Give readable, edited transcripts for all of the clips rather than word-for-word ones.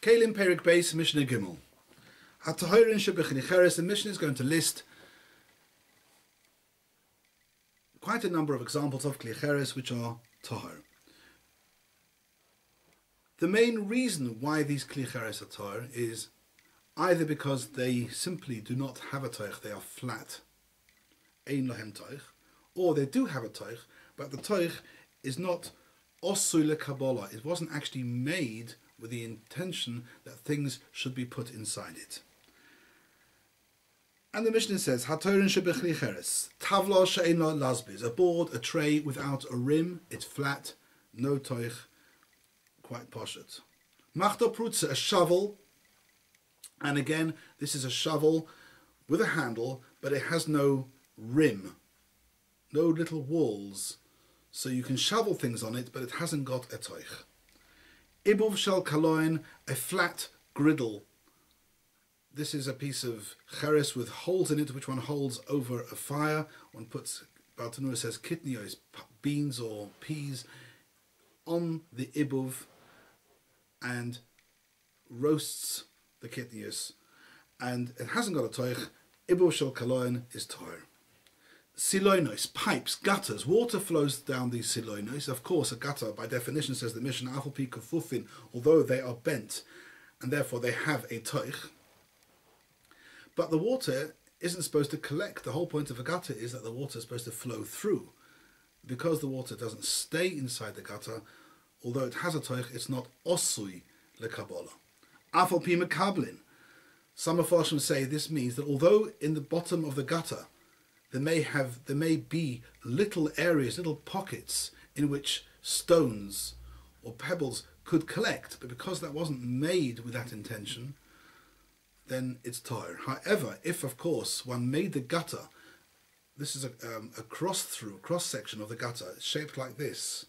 Kלים Perik Beis Mishnah Gimel. HaTahirin Shebechlicheres. The Mishnah is going to list quite a number of examples of klicheres which are tahor. The main reason why these klicheres are tahor is either because they simply do not have a toich, they are flat, ein lahem toich, or they do have a toich, but the toich is not osui lekabbalah. It wasn't actually made with the intention that things should be put inside it. And the Mishnah says, HaTorin shebechlicheres, tavla she'ein lo lasbiz, a board, a tray without a rim, it's flat, no toich, quite poshet. Machta prutze, a shovel, and again, this is a shovel with a handle, but it has no rim, no little walls, so you can shovel things on it, but it hasn't got a toich. Ibuv shel kaloin, a flat griddle. This is a piece of cheres with holes in it, which one holds over a fire. One puts, Bartanura says, kitnios, beans or peas, on the ibuv and roasts the kitnios. And it hasn't got a toich. Ibuv shel kaloin is toir. Siloinos, pipes, gutters, water flows down these siloinos. Of course, a gutter, by definition, says the Mishnah, afalpi kafufin, although they are bent, and therefore they have a toich. But the water isn't supposed to collect. The whole point of a gutter is that the water is supposed to flow through. Because the water doesn't stay inside the gutter, although it has a toich, it's not osui lekabbalah. Afalpi mekablin. Some of us say this means that although in the bottom of the gutter there may be little areas, little pockets in which stones or pebbles could collect, but because that wasn't made with that intention, then it's tahor. However, if of course one made the gutter, this is a cross section of the gutter, it's shaped like this,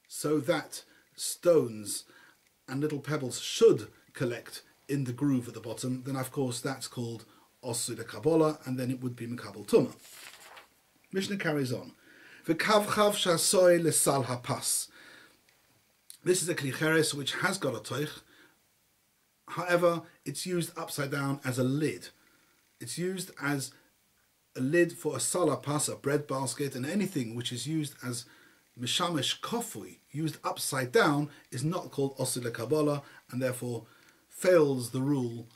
so that stones and little pebbles should collect in the groove at the bottom, then of course that's called osui lekabbalah, and then it would be mekabel tumah. Mishnah carries on. V'kavchav shasoi lesal hapas. This is a klicheres which has got a toich. However, it's used upside down as a lid. It's used as a lid for a sal hapas, a bread basket, and anything which is used as mishamesh kofui, used upside down, is not called osui lekabbalah, and therefore fails the rule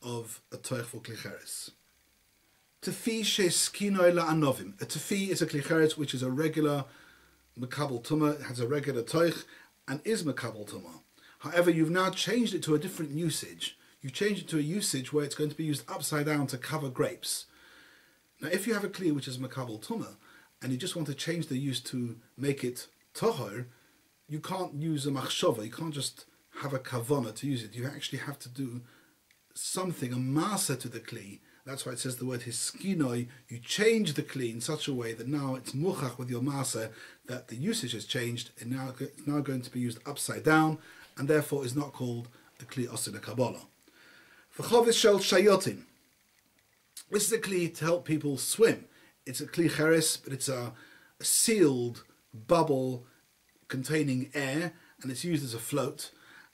of a toich for klicheres. Tefi she'skinoi la'anovim. A tefi is a klicheres which is a regular mekabel tumah, has a regular toich, and is mekabel tumah. However, you've now changed it to a different usage. You've changed it to a usage where it's going to be used upside down to cover grapes. Now, if you have a kli which is mekabel tumah, and you just want to change the use to make it tahor, you can't use a machshava. You can't just have a kavana to use it. You actually have to do something, a masa to the kli. That's why it says the word hiskinoi. You change the kli in such a way that now it's muchach with your masa, that the usage has changed, and now it's now going to be used upside down, and therefore is not called the kli osui lekabbalah. V'chovis shel shayotin. This is a kli to help people swim. It's a kli cheres, but it's a sealed bubble containing air, and it's used as a float.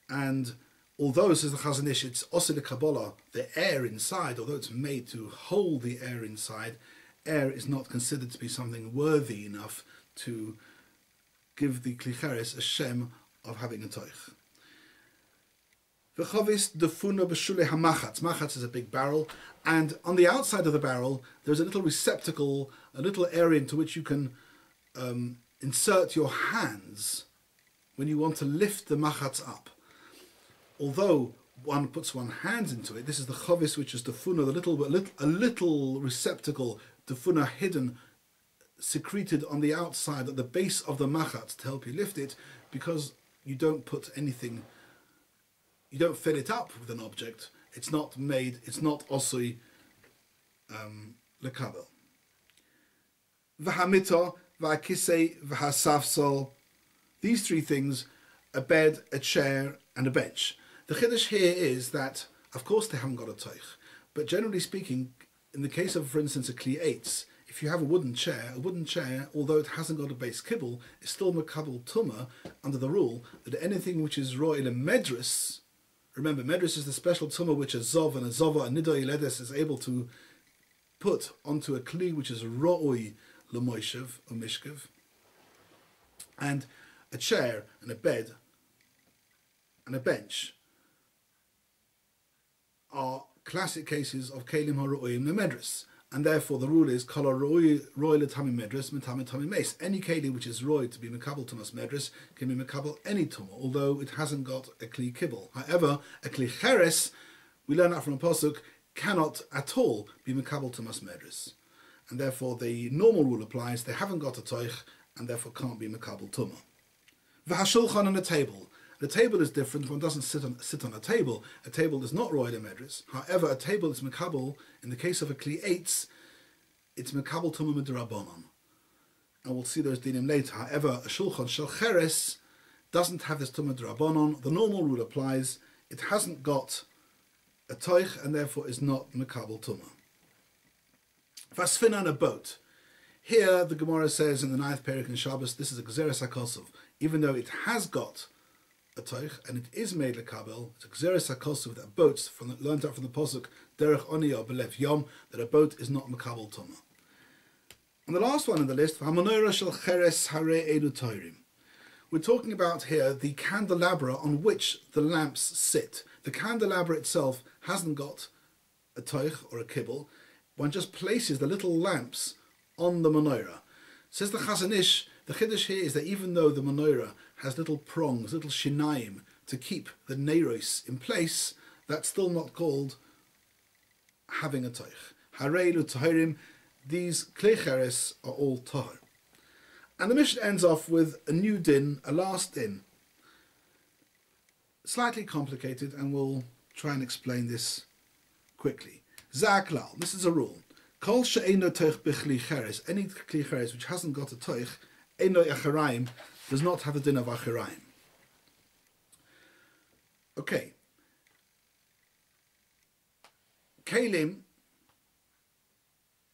And although, says the Chazon Ish, it's osui lekabbalah, the air inside, although it's made to hold the air inside, air is not considered to be something worthy enough to give the klicheres a shem of having a toich. V'chovis defuna b'shulei hamachatz. Machatz is a big barrel, and on the outside of the barrel there's a little receptacle, a little area into which you can insert your hands when you want to lift the machatz up. Although one puts one's hands into it, this is the chovis, which is defuna, a little receptacle, defuna hidden, secreted on the outside at the base of the machatz to help you lift it, because you don't put anything, you don't fill it up with an object. It's not made, it's not osui lekabel. V'hamito, v'akisei, v'hasafsol. These three things, a bed, a chair, and a bench. The chiddush here is that, of course, they haven't got a toich, but generally speaking, in the case of, for instance, a kli eitz, if you have a wooden chair, although it hasn't got a base kibble, is still makabel tumah under the rule that anything which is ro'il and medris, remember medris is the special tumah which a zov and a zova and nidoi ledes is able to put onto a kli which is ro'oi l'moishev or mishkev, and a chair and a bed and a bench are classic cases of kelim haro'im lemedris, and therefore the rule is kol ro'y l'tami medris mitami tami meis. Any kelim which is roy to be mekabel tumas medris can be mekabel any tumah, although it hasn't got a kli kibble. However, a kli cheres, we learn that from a pasuk, cannot at all be mekabel tumas medris, and therefore the normal rule applies. They haven't got a toich, and therefore can't be mekabel tumah. V'hashulchan on a table. The table is different. One doesn't sit on a table. A table is not roy medris. However, a table is mekabel. In the case of a kli eitz, it's mekabel tumah midrabanan, and we'll see those dinim later. However, a shulchan shel cheres doesn't have this tumah midrabanan. The normal rule applies. It hasn't got a toich, and therefore is not mekabel tumah. Vasfina on a boat. Here, the Gemara says in the 9th perek in Shabbos, this is a gzeres hakosov. Even though it has got a toich and it is made lekabel, it's a gzeres hakosov that boats learned out from the pasuk derech oni or belev yom, that a boat is not mekabel tumah. And the last one in the list, hamanora shel cheres hare edu toirim. We're talking about here the candelabra on which the lamps sit. The candelabra itself hasn't got a toich or a kibble. One just places the little lamps on the menorah. Says the Chazon Ish, the chiddush here is that even though the menorah has little prongs, little shinayim to keep the neiros in place, that's still not called having a toich. Hareilu tahirim, these klei cheres are all tahir. And the Mishnah ends off with a new din, a last din. Slightly complicated, and we'll try and explain this quickly. Zaklal, this is a rule. Kol she'eino toich b'chli cheres, any kli cheres which hasn't got a toich, eino acharaim, does not have a din of acharaim. Okay. Kelim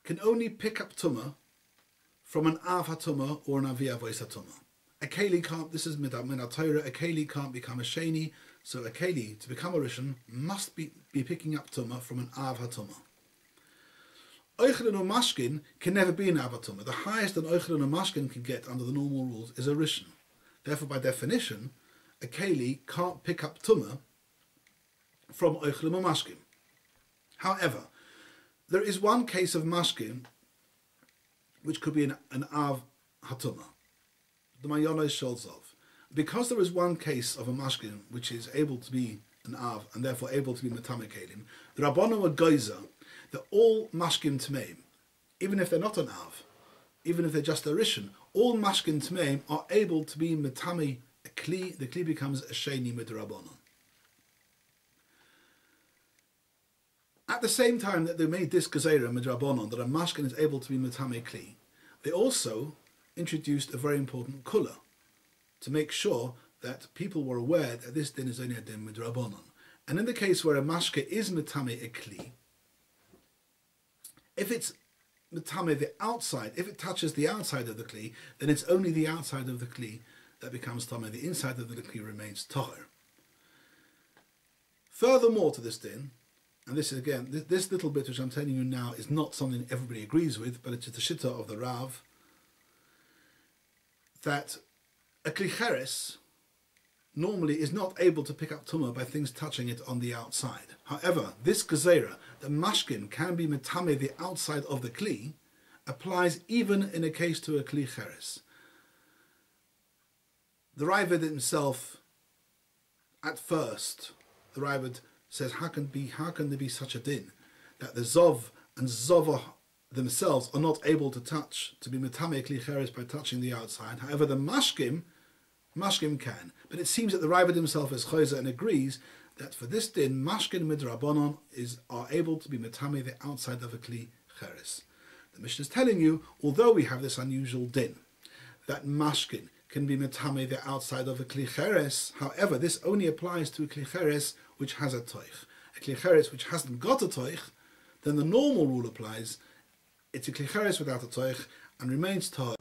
can only pick up tumah from an av hatumah or an avi avois hatumah. A keli can't, this is min ha-Torah, a keli can't become a sheni, so a keli, to become a rishon, must be picking up tumah from an av hatumah. Oichlin or mashkin can never be an avatumah. The highest an oichlin or mashkin can get under the normal rules is a rishon. Therefore, by definition, a keli can't pick up tumah from oichlin or mashkin. However, there is one case of mashkin which could be an av hatumah. The Mayana Sholzov. Because there is one case of a mashkin which is able to be an av and therefore able to be metame kelim, the Rabbanon were geyser that all mashkin tmeim, even if they're not an av, even if they're just a rishon, all mashkin tmeim are able to be metame a kli. The kli becomes a sheni midrabanan. At the same time that they made this gezerah midrabanan, that a mashkin is able to be metame kli, they also introduced a very important kula to make sure that people were aware that this din is only a din midrabanan. And in the case where a mashke is metame a kli, if it's metame the outside, if it touches the outside of the kli, then it's only the outside of the kli that becomes tameh. The inside of the kli remains tahor. Furthermore to this din, and this is again, this little bit which I'm telling you now is not something everybody agrees with, but it's the shitta of the Rav, that a kli cheres normally is not able to pick up tumah by things touching it on the outside. However, this gezerah, the mashkin can be metame the outside of the kli, applies even in a case to a kli cheres. The Ravid himself, at first, the Ravid says, how can there be such a din that the zov and zova themselves are not able to touch, to be metame kli cheres by touching the outside. However, the mashkim can. But it seems that the Ravid himself is chayzer and agrees that for this din, mashkin midrabanan are able to be metame the outside of a kli cheres. The Mishnah is telling you, although we have this unusual din, that mashkin can be metame the outside of a kli cheres, however, this only applies to a kli cheres which has a toich. A kli cheres which hasn't got a toich, then the normal rule applies. it's a klicheres without a toich and remains tar.